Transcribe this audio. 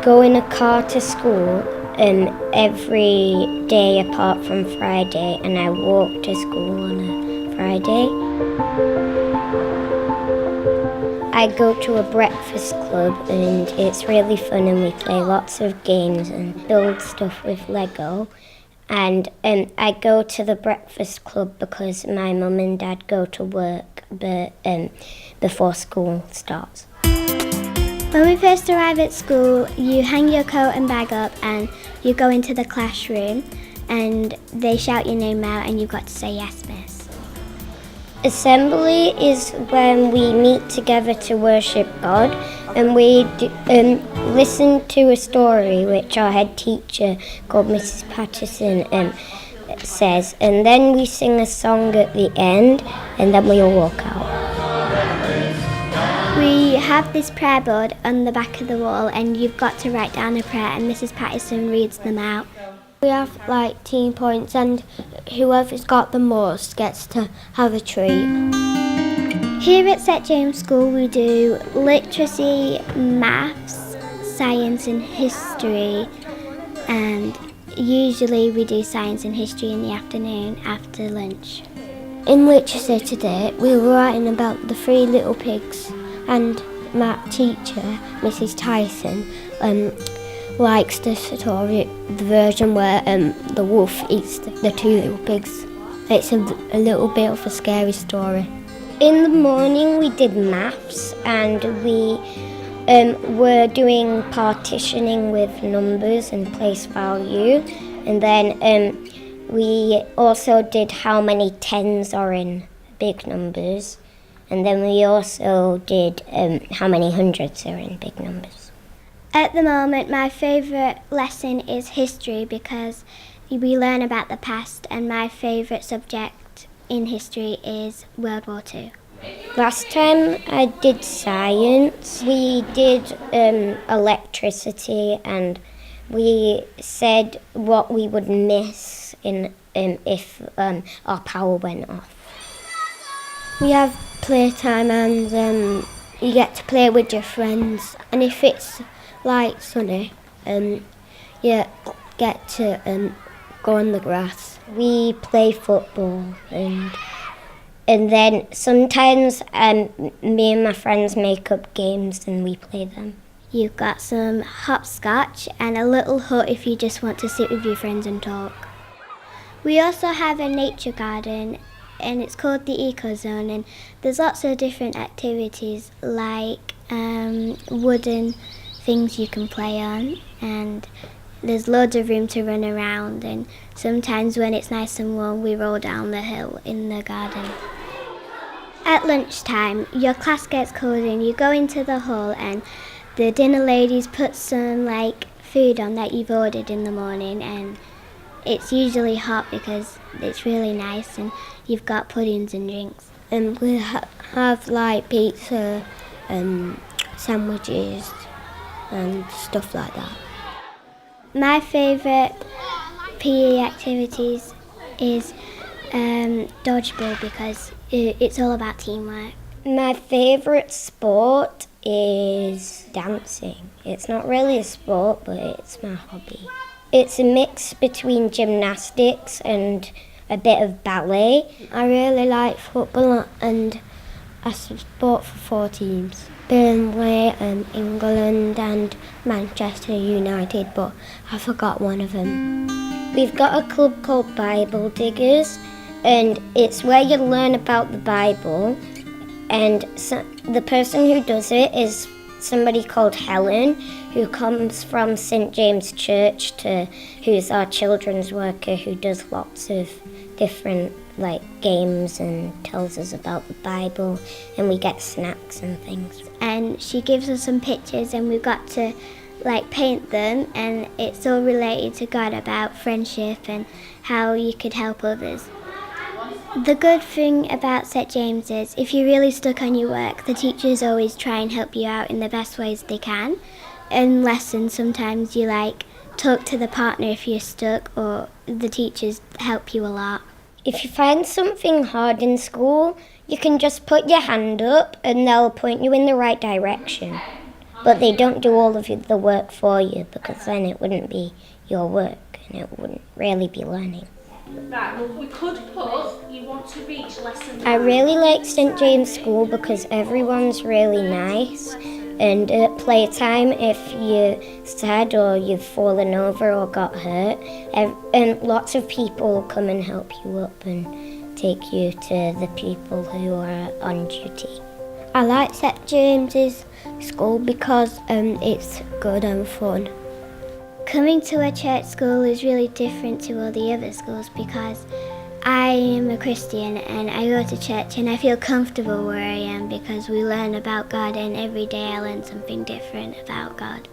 go in a car to school every day apart from Friday, and I walk to school on a Friday. I go to a breakfast club and it's really fun, and we play lots of games and build stuff with Lego. And I go to the breakfast club because my mum and dad go to work before school starts. When we first arrive at school, you hang your coat and bag up and you go into the classroom and they shout your name out and you've got to say yes, miss. Assembly is when we meet together to worship God, and we listen to a story which our head teacher called Mrs. Patterson says, and then we sing a song at the end, and then we all walk out. We have this prayer board on the back of the wall and you've got to write down a prayer and Mrs. Patterson reads them out. We have team points, and whoever's got the most gets to have a treat. Here at St James School we do literacy, maths, science and history, and usually we do science and history in the afternoon after lunch. In literacy today we were writing about the three little pigs, and my teacher, Mrs. Tyson, likes the story, the version where the wolf eats the two little pigs. It's a little bit of a scary story. In the morning we did maths, and we were doing partitioning with numbers and place value, and then we also did how many tens are in big numbers, and then we also did how many hundreds are in big numbers. At the moment, my favourite lesson is history because we learn about the past, and my favourite subject in history is World War II. Last time I did science, we did electricity, and we said what we would miss if our power went off. We have playtime, and you get to play with your friends, and if it's sunny, you get to go on the grass. We play football, and then sometimes me and my friends make up games and we play them. You've got some hopscotch and a little hut if you just want to sit with your friends and talk. We also have a nature garden, and it's called the Eco Zone, and there's lots of different activities like wooden things you can play on, and there's loads of room to run around, and sometimes when it's nice and warm we roll down the hill in the garden. At lunchtime your class gets called in, you go into the hall and the dinner ladies put some food on that you've ordered in the morning, and it's usually hot because it's really nice, and you've got puddings and drinks. And we have pizza and sandwiches and stuff like that. My favourite PE activities is dodgeball because it's all about teamwork. My favourite sport is dancing. It's not really a sport, but it's my hobby. It's a mix between gymnastics and a bit of ballet. I really like football, and I support for 4 teams. Burnley, England and Manchester United, but I forgot one of them. We've got a club called Bible Diggers, and it's where you learn about the Bible, and the person who does it is somebody called Helen, who comes from St James Church, who's our children's worker, who does lots of different games and tells us about the Bible, and we get snacks and things. And she gives us some pictures and we've got to paint them, and it's all related to God, about friendship and how you could help others. The good thing about St James is if you're really stuck on your work, the teachers always try and help you out in the best ways they can. In lessons sometimes you talk to the partner if you're stuck, or the teachers help you a lot. If you find something hard in school, you can just put your hand up and they'll point you in the right direction. but they don't do all of the work for you, because then it wouldn't be your work and it wouldn't really be learning. Right, well, we could put you want to reach lesson 9. I really like St James School because everyone's really nice, and at playtime, if you're sad or you've fallen over or got hurt, and lots of people come and help you up and take you to the people who are on duty. I like St James's School because it's good and fun. Coming to a church school is really different to all the other schools because I am a Christian and I go to church and I feel comfortable where I am because we learn about God, and every day I learn something different about God.